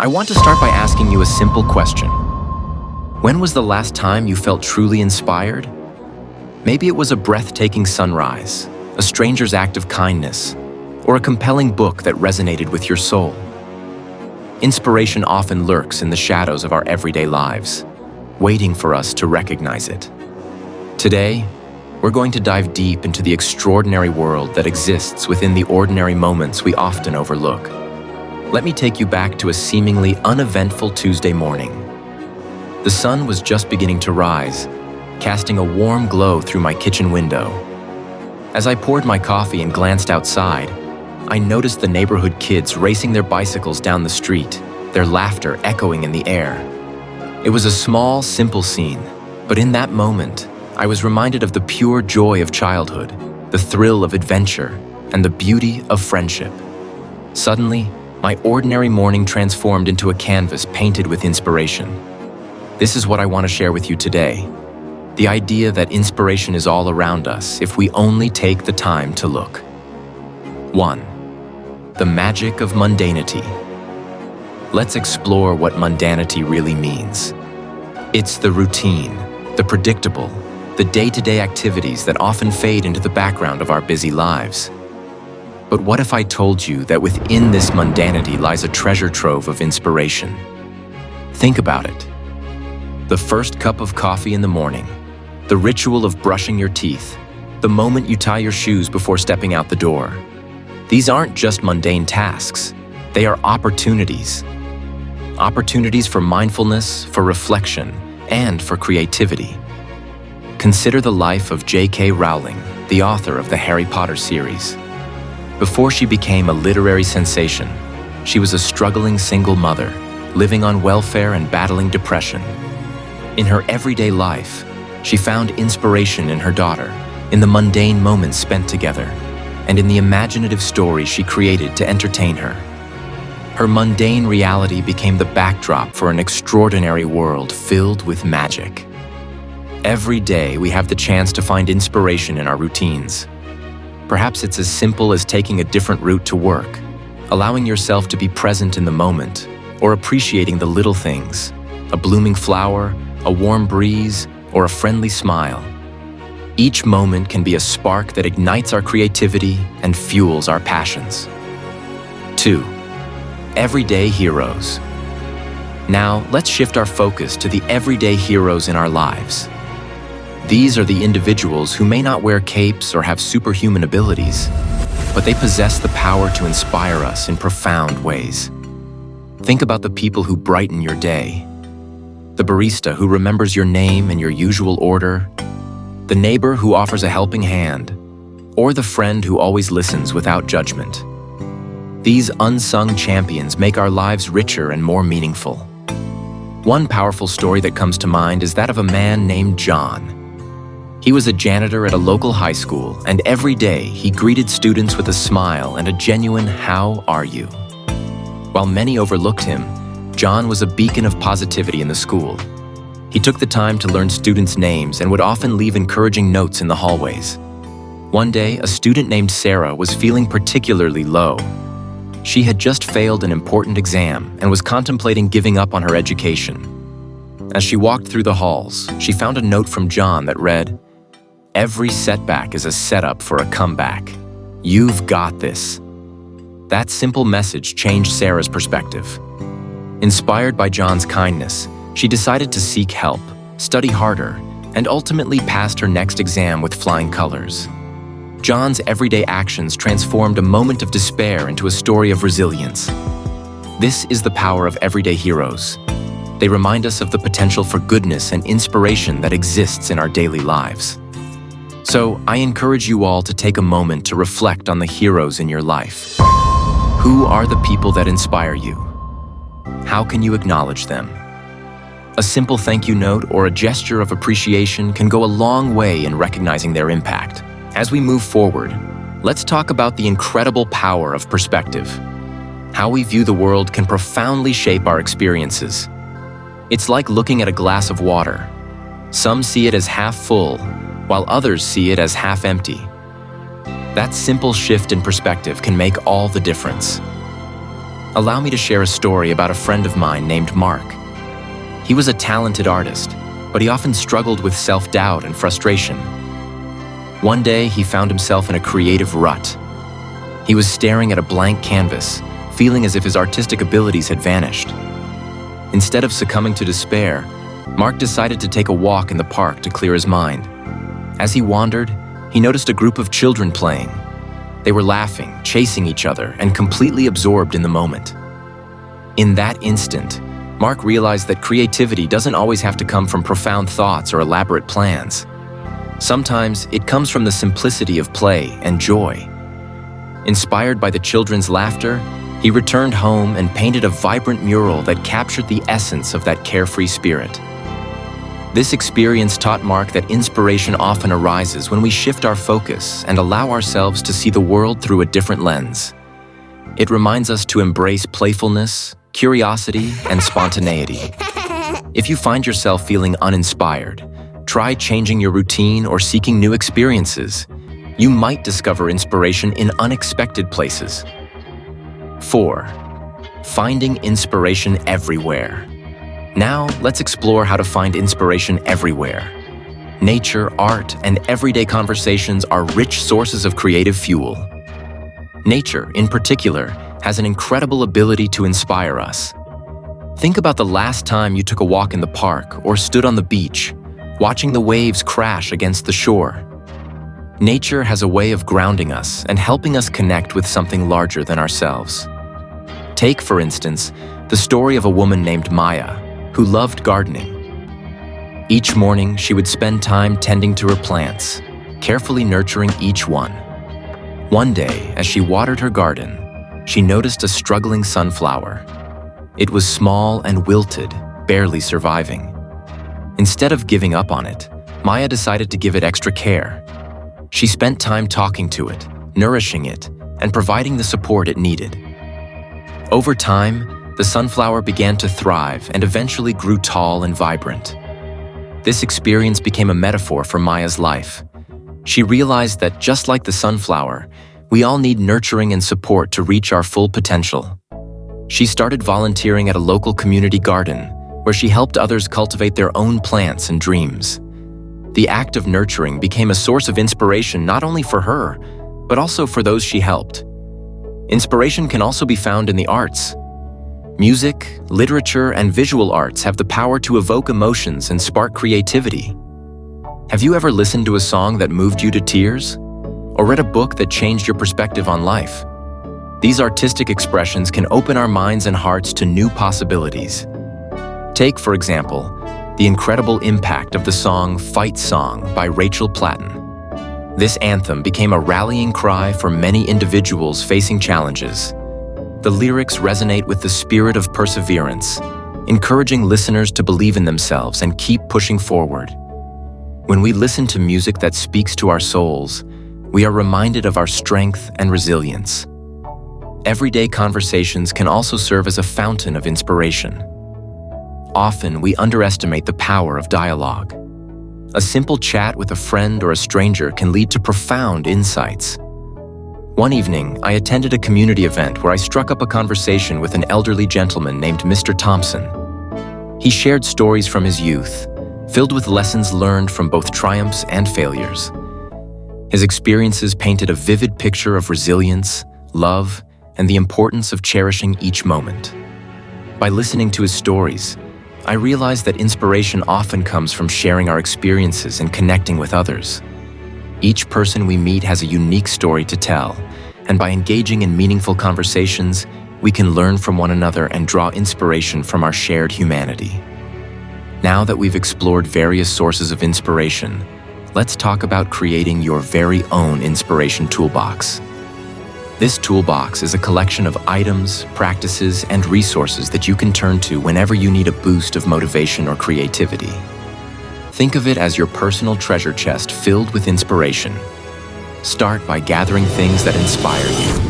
I want to start by asking you a simple question. When was the last time you felt truly inspired? Maybe it was a breathtaking sunrise, a stranger's act of kindness, or a compelling book that resonated with your soul. Inspiration often lurks in the shadows of our everyday lives, waiting for us to recognize it. Today, we're going to dive deep into the extraordinary world that exists within the ordinary moments we often overlook. Let me take you back to a seemingly uneventful Tuesday morning. The sun was just beginning to rise, casting a warm glow through my kitchen window. As I poured my coffee and glanced outside, I noticed the neighborhood kids racing their bicycles down the street, their laughter echoing in the air. It was a small, simple scene, but in that moment, I was reminded of the pure joy of childhood, the thrill of adventure, and the beauty of friendship. Suddenly, my ordinary morning transformed into a canvas painted with inspiration. This is what I want to share with you today. The idea that inspiration is all around us if we only take the time to look. 1. The magic of mundanity. Let's explore what mundanity really means. It's the routine, the predictable, the day-to-day activities that often fade into the background of our busy lives. But what if I told you that within this mundanity lies a treasure trove of inspiration? Think about it. The first cup of coffee in the morning, the ritual of brushing your teeth, the moment you tie your shoes before stepping out the door. These aren't just mundane tasks, they are opportunities. Opportunities for mindfulness, for reflection, and for creativity. Consider the life of J.K. Rowling, the author of the Harry Potter series. Before she became a literary sensation, she was a struggling single mother, living on welfare and battling depression. In her everyday life, she found inspiration in her daughter, in the mundane moments spent together, and in the imaginative stories she created to entertain her. Her mundane reality became the backdrop for an extraordinary world filled with magic. Every day, we have the chance to find inspiration in our routines. Perhaps it's as simple as taking a different route to work, allowing yourself to be present in the moment, or appreciating the little things, a blooming flower, a warm breeze, or a friendly smile. Each moment can be a spark that ignites our creativity and fuels our passions. 2. Everyday heroes. Now, let's shift our focus to the everyday heroes in our lives. These are the individuals who may not wear capes or have superhuman abilities, but they possess the power to inspire us in profound ways. Think about the people who brighten your day. The barista who remembers your name and your usual order, the neighbor who offers a helping hand, or the friend who always listens without judgment. These unsung champions make our lives richer and more meaningful. One powerful story that comes to mind is that of a man named John. He was a janitor at a local high school, and every day he greeted students with a smile and a genuine "How are you?" While many overlooked him, John was a beacon of positivity in the school. He took the time to learn students' names and would often leave encouraging notes in the hallways. One day, a student named Sarah was feeling particularly low. She had just failed an important exam and was contemplating giving up on her education. As she walked through the halls, she found a note from John that read, "Every setback is a setup for a comeback. You've got this." That simple message changed Sarah's perspective. Inspired by John's kindness, she decided to seek help, study harder, and ultimately passed her next exam with flying colors. John's everyday actions transformed a moment of despair into a story of resilience. This is the power of everyday heroes. They remind us of the potential for goodness and inspiration that exists in our daily lives. So, I encourage you all to take a moment to reflect on the heroes in your life. Who are the people that inspire you? How can you acknowledge them? A simple thank you note or a gesture of appreciation can go a long way in recognizing their impact. As we move forward, let's talk about the incredible power of perspective. How we view the world can profoundly shape our experiences. It's like looking at a glass of water. Some see it as half full, while others see it as half empty. That simple shift in perspective can make all the difference. Allow me to share a story about a friend of mine named Mark. He was a talented artist, but he often struggled with self-doubt and frustration. One day, he found himself in a creative rut. He was staring at a blank canvas, feeling as if his artistic abilities had vanished. Instead of succumbing to despair, Mark decided to take a walk in the park to clear his mind. As he wandered, he noticed a group of children playing. They were laughing, chasing each other, and completely absorbed in the moment. In that instant, Mark realized that creativity doesn't always have to come from profound thoughts or elaborate plans. Sometimes it comes from the simplicity of play and joy. Inspired by the children's laughter, he returned home and painted a vibrant mural that captured the essence of that carefree spirit. This experience taught Mark that inspiration often arises when we shift our focus and allow ourselves to see the world through a different lens. It reminds us to embrace playfulness, curiosity, and spontaneity. If you find yourself feeling uninspired, try changing your routine or seeking new experiences. You might discover inspiration in unexpected places. 4. Finding inspiration everywhere. Now, let's explore how to find inspiration everywhere. Nature, art, and everyday conversations are rich sources of creative fuel. Nature, in particular, has an incredible ability to inspire us. Think about the last time you took a walk in the park or stood on the beach, watching the waves crash against the shore. Nature has a way of grounding us and helping us connect with something larger than ourselves. Take, for instance, the story of a woman named Maya, who loved gardening. Each morning, she would spend time tending to her plants, carefully nurturing each one. One day, as she watered her garden, she noticed a struggling sunflower. It was small and wilted, barely surviving. Instead of giving up on it, Maya decided to give it extra care. She spent time talking to it, nourishing it, and providing the support it needed. Over time, the sunflower began to thrive and eventually grew tall and vibrant. This experience became a metaphor for Maya's life. She realized that just like the sunflower, we all need nurturing and support to reach our full potential. She started volunteering at a local community garden, where she helped others cultivate their own plants and dreams. The act of nurturing became a source of inspiration not only for her, but also for those she helped. Inspiration can also be found in the arts. Music, literature, and visual arts have the power to evoke emotions and spark creativity. Have you ever listened to a song that moved you to tears? Or read a book that changed your perspective on life? These artistic expressions can open our minds and hearts to new possibilities. Take, for example, the incredible impact of the song "Fight Song" by Rachel Platten. This anthem became a rallying cry for many individuals facing challenges. The lyrics resonate with the spirit of perseverance, encouraging listeners to believe in themselves and keep pushing forward. When we listen to music that speaks to our souls, we are reminded of our strength and resilience. Everyday conversations can also serve as a fountain of inspiration. Often, we underestimate the power of dialogue. A simple chat with a friend or a stranger can lead to profound insights. One evening, I attended a community event where I struck up a conversation with an elderly gentleman named Mr. Thompson. He shared stories from his youth, filled with lessons learned from both triumphs and failures. His experiences painted a vivid picture of resilience, love, and the importance of cherishing each moment. By listening to his stories, I realized that inspiration often comes from sharing our experiences and connecting with others. Each person we meet has a unique story to tell, and by engaging in meaningful conversations, we can learn from one another and draw inspiration from our shared humanity. Now that we've explored various sources of inspiration, let's talk about creating your very own inspiration toolbox. This toolbox is a collection of items, practices, and resources that you can turn to whenever you need a boost of motivation or creativity. Think of it as your personal treasure chest filled with inspiration. Start by gathering things that inspire you.